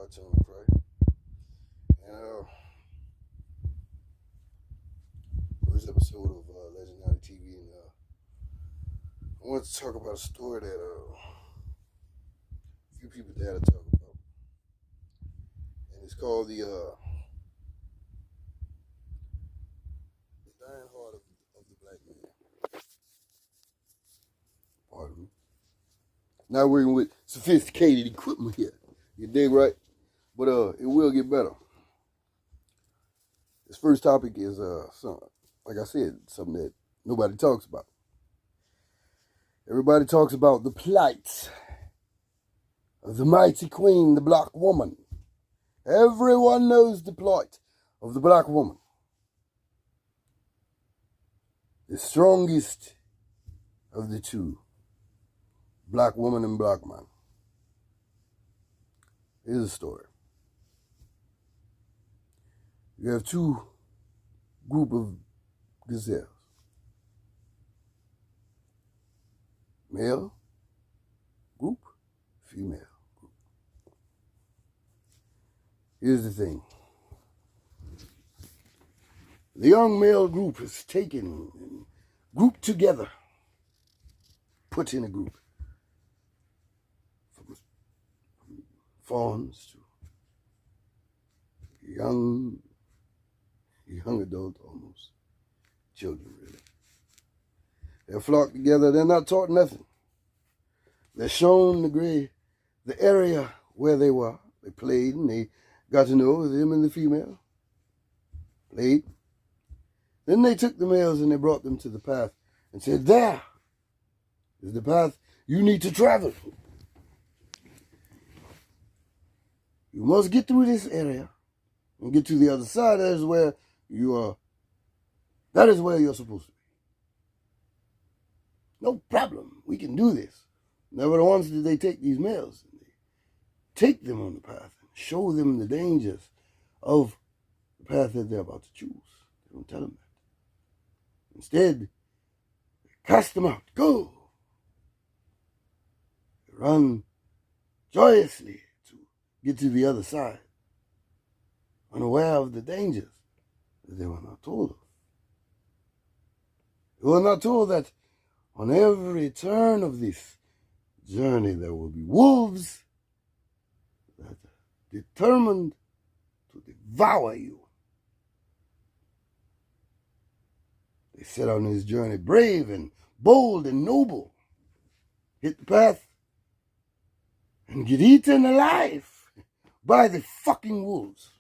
cartoons, right? And first episode of LegendNatti TV, and I wanted to talk about a story that a few people dare to talk about, and it's called the dying heart of the black man. Pardon me. Not working with sophisticated equipment here. You dig, right? But it will get better. This first topic is like I said, something that nobody talks about. Everybody talks about the plight of the mighty queen, the black woman. Everyone knows the plight of the black woman. The strongest of the two, black woman and black man. Here's a story. You have two group of gazelles. Male group, female group. Here's the thing. The young male group is taken and grouped together, put in a group. From fawns to young adult, almost children, really. They're flocked together. They're not taught nothing. They're shown the area where they were. They played, and they got to know them and the female. Played. Then they took the males and they brought them to the path and said, "There is the path you need to travel. You must get through this area and get to the other side. That is where you are. That is where you're supposed to be. No problem. We can do this." Never once did they take these males and they take them on the path and show them the dangers of the path that they're about to choose. They don't tell them that. Instead, they cast them out. Go! They run joyously to get to the other side, unaware of the dangers that they were not told of. They were not told that on every turn of this journey there will be wolves that are determined to devour you. They set on this journey brave and bold and noble, hit the path, and get eaten alive by the fucking wolves.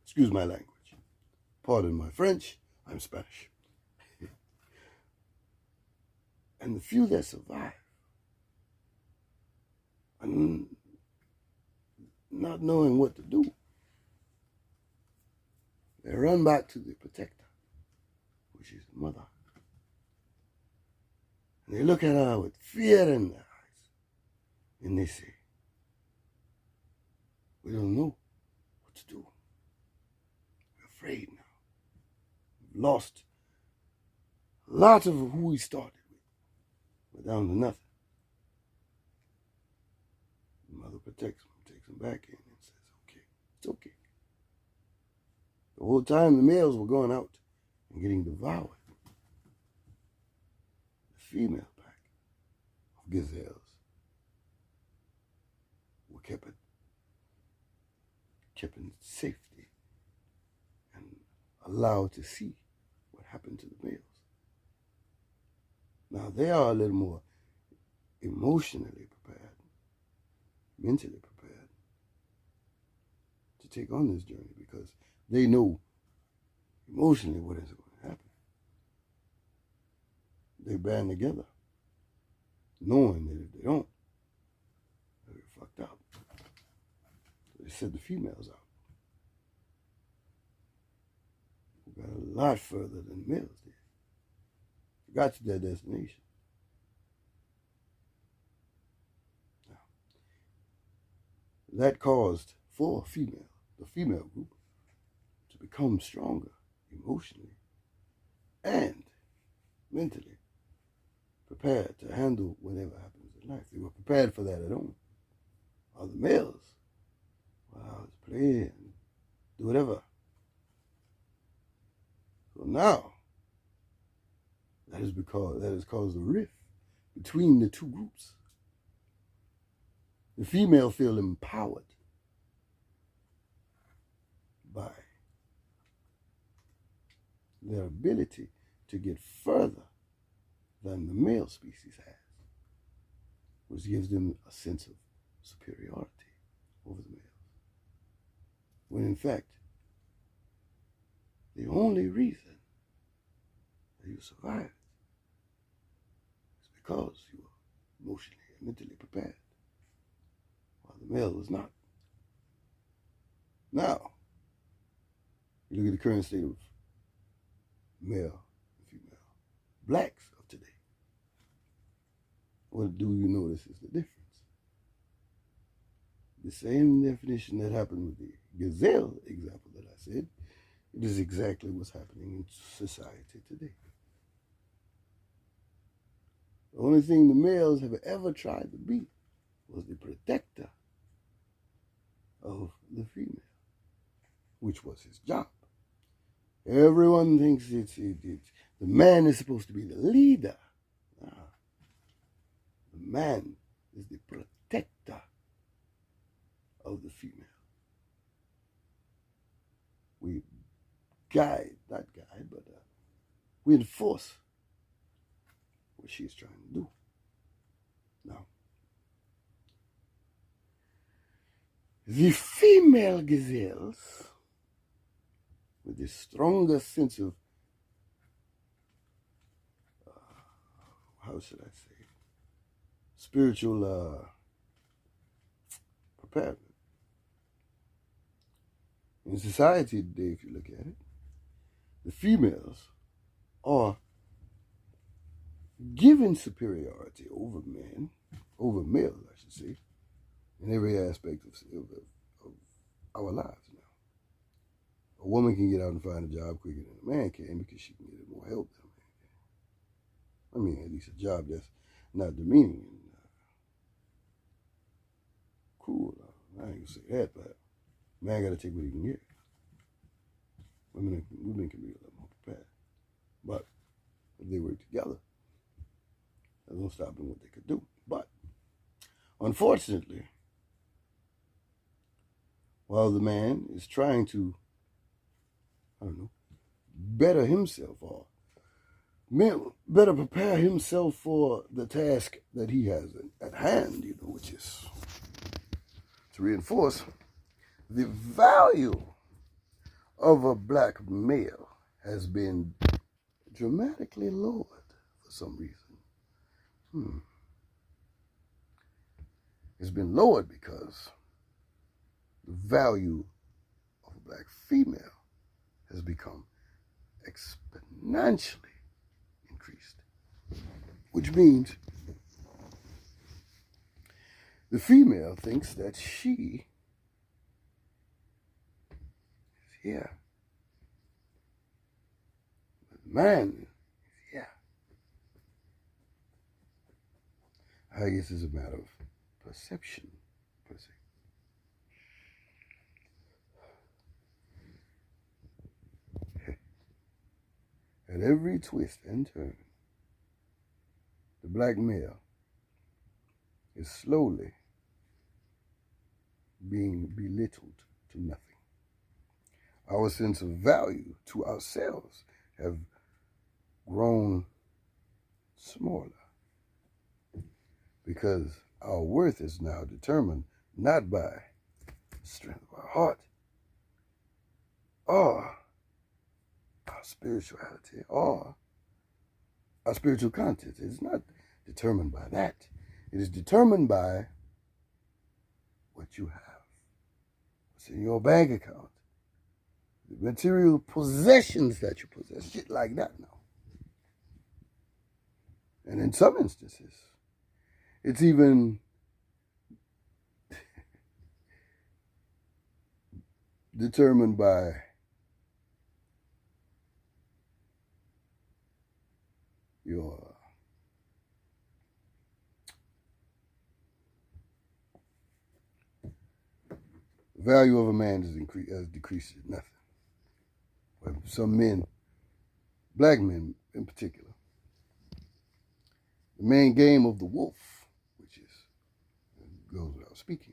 Excuse my language. Pardon my French. I'm Spanish. And the few that survive, and not knowing what to do, they run back to the protector, which is the mother. And they look at her with fear in their eyes, and they say, "We don't know what to do. We're afraid now. We've lost a lot of who we started with. We're down to nothing." The mother protects them, takes them back in, and says, "Okay, it's okay." The whole time the males were going out and getting devoured, the female pack of gazelles were kept in safety and allowed to see what happened to the males. Now they are a little more emotionally prepared, mentally prepared to take on this journey because they know emotionally what is going to happen. They band together, knowing that if they don't, they'll get fucked up. So they sent the females out, who got a lot further than the males did. They got to their destination. Now, that caused the female group, to become stronger emotionally and mentally prepared to handle whatever happens in life. They were prepared for that at home. While the males were play and do whatever. So now, that has caused a rift between the two groups. The female feel empowered by their ability to get further than the male species has, which gives them a sense of superiority over the males. When in fact, the only reason that you survived is because you were emotionally and mentally prepared, while the male was not. Now, you look at the current state of male and female blacks of today. What do you notice is the difference? The same definition that happened with the gazelle example that I said, it is exactly what's happening in society today. The only thing the males have ever tried to be was the protector of the female, which was his job. Everyone thinks the man is supposed to be the leader. The man is the protector of the female. We we enforce what she's trying to do. Now, the female gazelles, with this stronger sense of, how should I say, spiritual preparedness. In society today, if you look at it, the females are given superiority over males, I should say, in every aspect of our lives now. A woman can get out and find a job quicker than a man can because she can get more help than a man can. I mean, at least a job that's not demeaning and cruel. I ain't gonna say that, but man got to take what he can get. Women can be a little more prepared. But if they work together, that don't stop them what they could do. But unfortunately, while the man is trying to, better himself or better prepare himself for the task that he has at hand, which is to reinforce the value of a black male has been dramatically lowered for some reason. It's been lowered because the value of a black female has become exponentially increased, which means the female thinks that she is here. The man is here. I guess it's a matter of perception, per se. At every twist and turn, the black male is slowly being belittled to nothing. Our sense of value to ourselves have grown smaller because our worth is now determined not by the strength of our heart or our spirituality or our spiritual content. It's not determined by that. It is determined by what you have, what's in your bank account, the material possessions that you possess, shit like that now. And in some instances, it's even determined by your The value of a man has decreased to nothing. But some men, black men in particular, the main game of the wolf, which goes without speaking,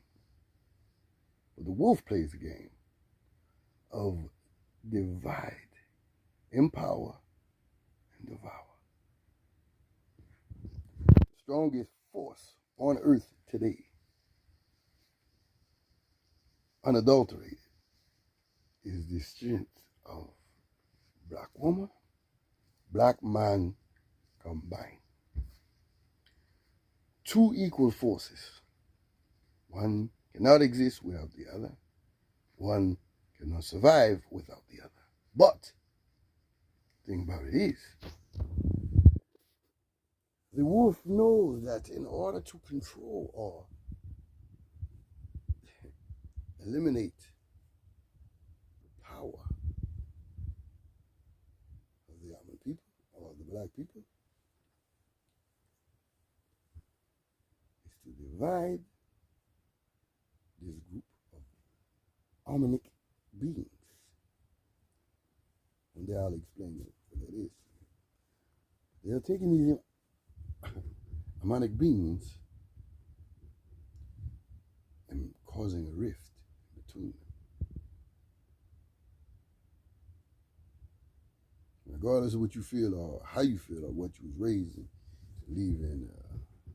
but the wolf plays the game of divide, empower, and devour. The strongest force on earth today, unadulterated, is the strength of black woman, black man combined. Two equal forces. One cannot exist without the other. One cannot survive without the other. But the thing about it is, the wolf knows that in order to control or eliminate the power of the Yaman people or the black people, is to divide this group of harmonic beings. And there I'll explain what that is. They're taking these harmonic beings and causing a rift between them. Regardless of what you feel or how you feel or what you was raised in, to believe in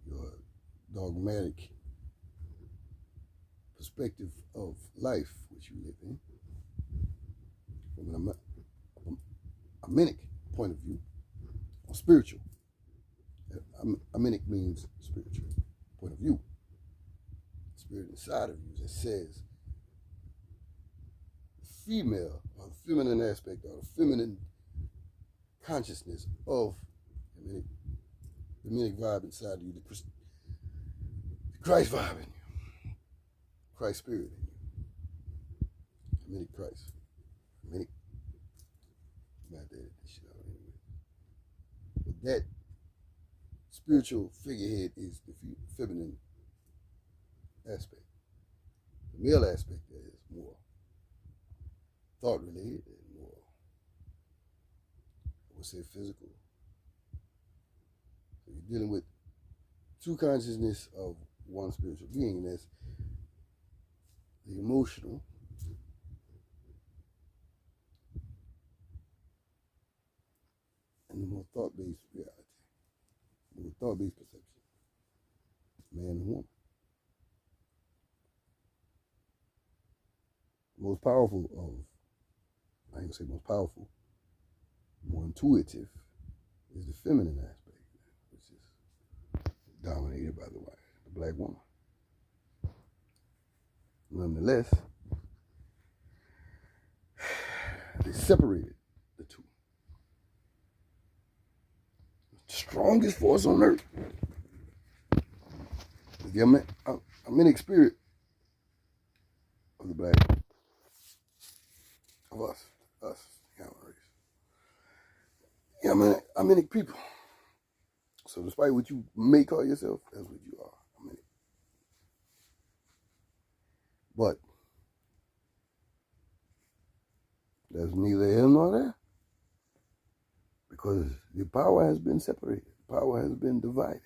your dogmatic perspective of life which you live in, from an Aminic point of view, or spiritual. Aminic means spiritual point of view. Spirit inside of you that says the female or the feminine aspect or the feminine consciousness of the Aminic vibe inside of you, the Christ vibe in you, Christ spirit in you, Aminic Christ, Aminic. But that spiritual figurehead is the feminine aspect. The male aspect is more thought related and more, I would say, physical. So you're dealing with two consciousness of one spiritual being, and that's the emotional and the more thought-based reality, the more thought-based perception, man and woman. The most powerful of, I ain't gonna say most powerful, more intuitive is the feminine aspect, which is dominated by the black woman. Nonetheless, they separated the two. The strongest force on earth is the Aminic spirit of the black, of us, Yaman race. Yeah, Aminic people. So despite what you may call yourself, that's what you are, Aminic. But there's neither here nor there, because the power has been separated. The power has been divided.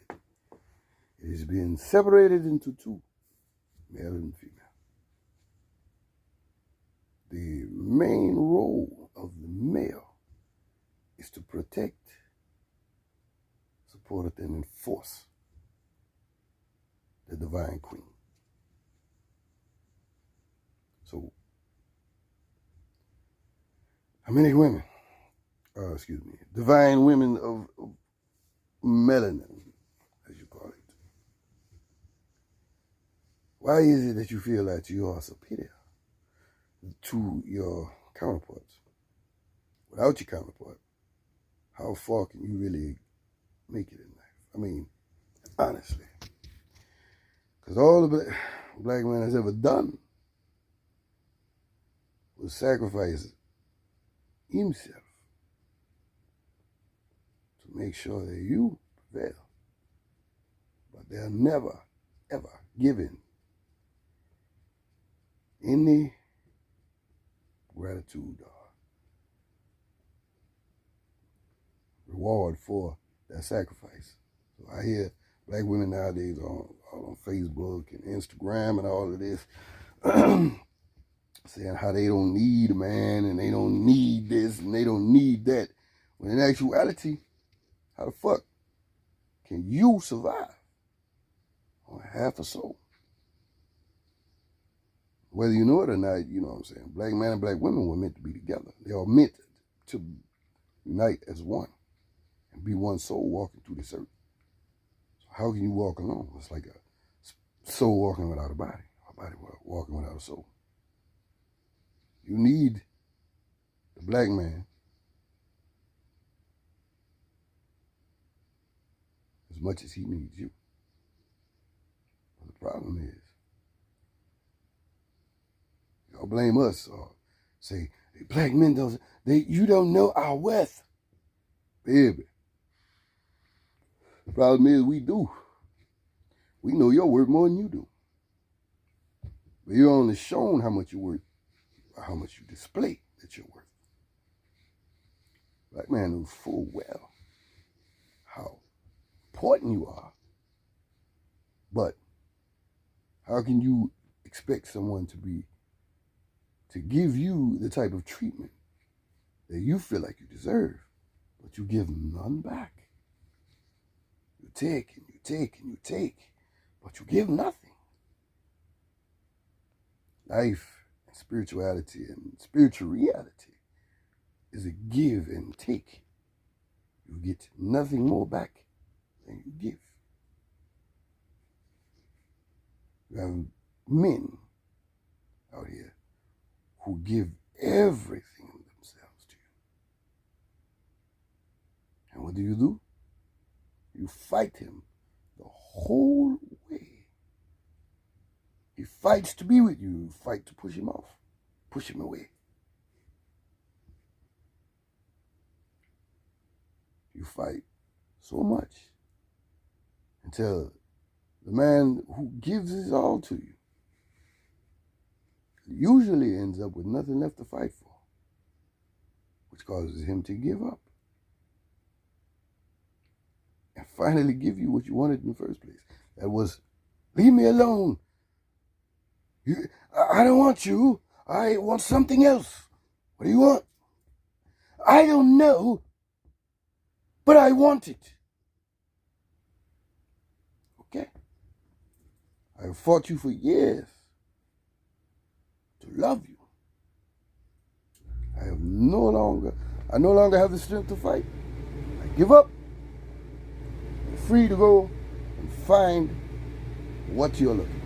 It has been separated into two, male and female. The main role of the male is to protect, support, and enforce the divine queen. So, how many women, divine women of melanin, as you call it, why is it that you feel that you are superior to your counterparts? Without your counterpart, how far can you really make it in life? I mean, honestly. Because all the black man has ever done was sacrifice himself to make sure that you prevail. But they're never, ever given any gratitude or reward for that sacrifice. So I hear black women nowadays on Facebook and Instagram and all of this saying how they don't need a man and they don't need this and they don't need that. When in actuality, how the fuck can you survive on half a soul? Whether you know it or not, you know what I'm saying. Black man and black women were meant to be together. They are meant to unite as one and be one soul walking through this earth. So how can you walk alone? It's like a soul walking without a body, a body walking without a soul. You need the black man as much as he needs you. But the problem is, y'all blame us or say, hey, black men don't, you don't know our worth. Baby. The problem is we do. We know your worth more than you do. But you're only shown how much you're worth, or how much you display that you're worth. Black man knows full well how important you are. But how can you expect someone to give you the type of treatment that you feel like you deserve, but you give none back? You take and you take and you take, but you give nothing. Life and spirituality and spiritual reality is a give and take. You get nothing more back than you give. You have men out here who give everything of themselves to you. And what do? You fight him the whole way. He fights to be with you. You fight to push him off, push him away. You fight so much until the man who gives his all to you usually ends up with nothing left to fight for, which causes him to give up and finally give you what you wanted in the first place. That was, leave me alone. I don't want you. I want something else. What do you want? I don't know, but I want it. Okay? I have fought you for years to love you. I no longer have the strength to fight. I give up. You're free to go and find what you're looking for.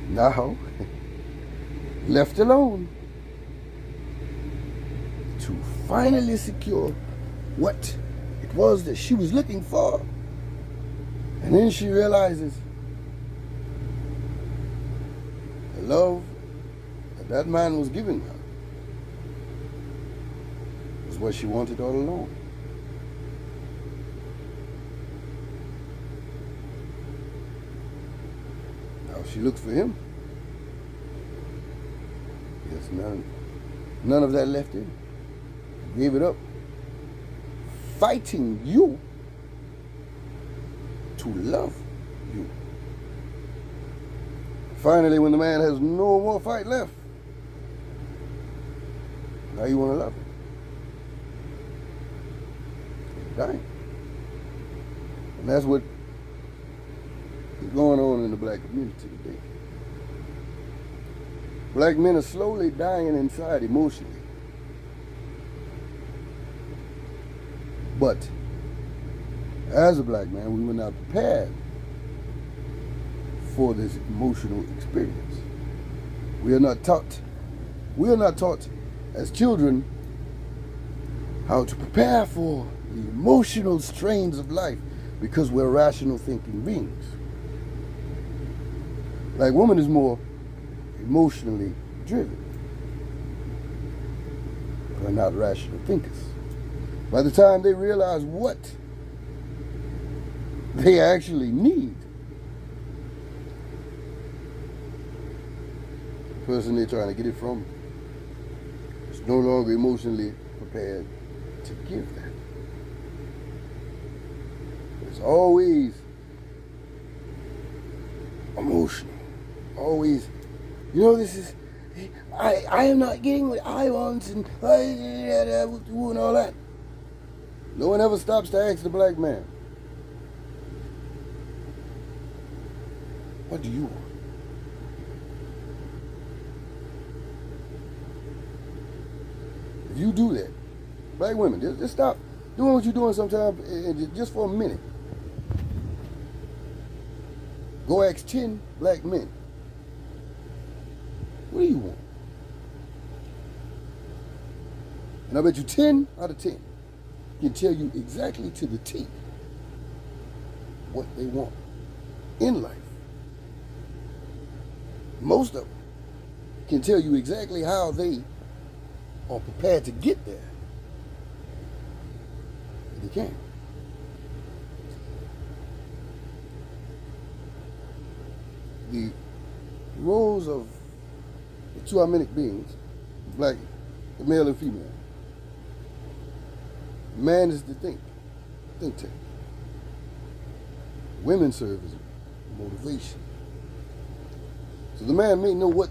Now, left alone to finally secure what it was that she was looking for. And then she realizes the love that man was giving her was what she wanted all along. Now she looks for him. There's none of that left in. He gave it up, fighting you to love you. Finally, when the man has no more fight left, now you want to love him. He's dying. And that's what is going on in the black community today. Black men are slowly dying inside emotionally. But as a black man, we were not prepared for this emotional experience. We are not taught as children how to prepare for the emotional strains of life because we're rational thinking beings. Black woman is more emotionally driven. They're not rational thinkers. By the time they realize what they actually need, person they're trying to get it from is no longer emotionally prepared to give that. It's always emotional. Always, you know, this is, I am not getting what I want and all that. No one ever stops to ask the black man, what do you want? If you do that, black women, just stop doing what you're doing sometimes and just for a minute. Go ask 10 black men, what do you want? And I bet you 10 out of 10 can tell you exactly to the T what they want in life. Most of them can tell you exactly how they are prepared to get there. They can. The roles of the two Armenic beings, black, the male and female. Man is the think tank. Women serve as motivation. So the man may know what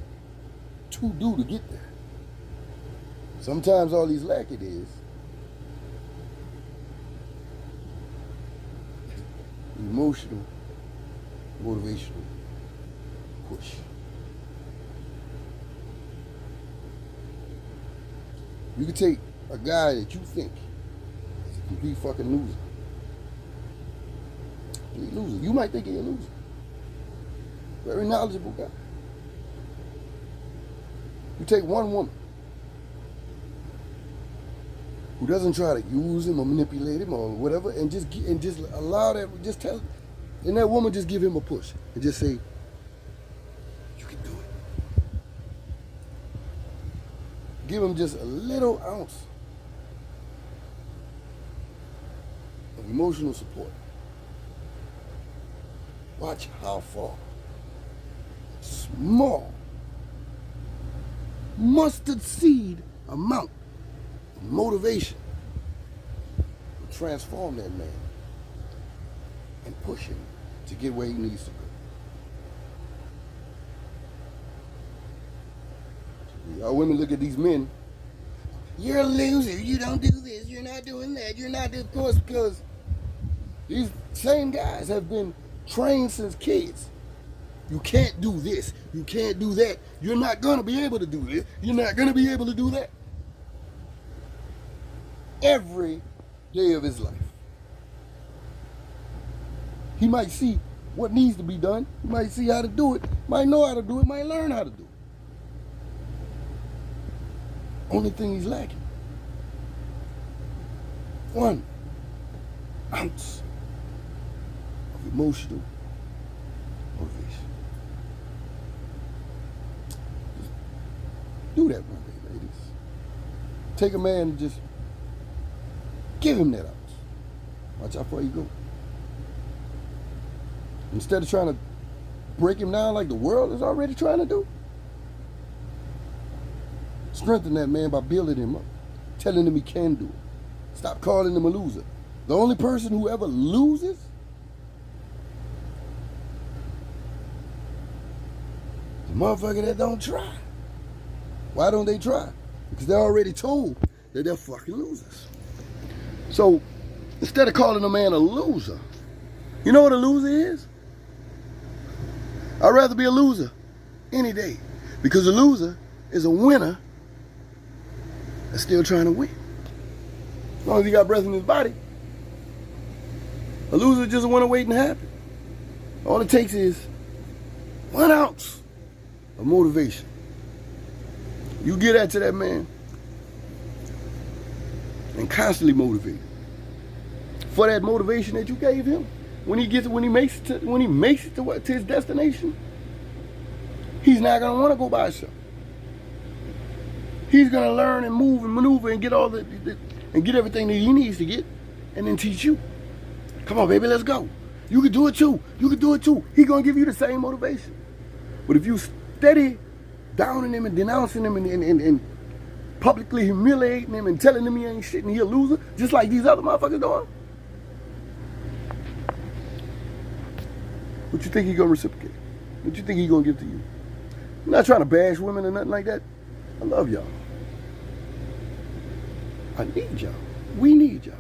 to do to get there. Sometimes all he's lacking is emotional, motivational push. You can take a guy that you think is a complete fucking loser. Complete loser. You might think he's a loser. Very knowledgeable guy. You take one woman who doesn't try to use him or manipulate him or whatever, and just allow that, just tell, and that woman just give him a push and just say, you can do it. Give him just a little ounce of emotional support. Watch how far small mustard seed amount of motivation will transform that man and push him to get where he needs to go. Y'all women look at these men, you're a loser, you don't do this, you're not doing that, you're not this, of course, because these same guys have been trained since kids. You can't do this, you can't do that, you're not going to be able to do this, you're not going to be able to do that. Every day of his life. He might see what needs to be done, he might see how to do it, might know how to do it, might learn how to do it. Only thing he's lacking, 1 ounce of emotional motivation. Do that one day, ladies. Take a man and just give him that ounce. Watch how far you go. Instead of trying to break him down like the world is already trying to do, strengthen that man by building him up, telling him he can do it. Stop calling him a loser. The only person who ever loses is the motherfucker that don't try. Why don't they try? Because they're already told that they're fucking losers. So instead of calling a man a loser, you know what a loser is? I'd rather be a loser any day, because a loser is a winner that's still trying to win. As long as he got breath in his body, a loser just a winner waiting to happen. All it takes is 1 ounce of motivation. You give that to that man and constantly motivate him. For that motivation that you gave him, when he makes it to his destination, he's not gonna want to go by himself. He's gonna learn and move and maneuver and get and get everything that he needs to get, and then teach you. Come on, baby, let's go. You can do it too. You can do it too. He's gonna give you the same motivation. But if you steady downing him and denouncing him and publicly humiliating him and telling him he ain't shit and he a loser, just like these other motherfuckers doing? What you think he gonna reciprocate? What you think he gonna give to you? I'm not trying to bash women or nothing like that. I love y'all. I need y'all. We need y'all.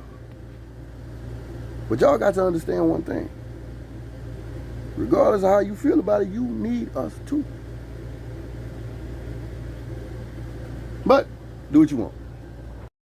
But y'all got to understand one thing. Regardless of how you feel about it, you need us too. But do what you want.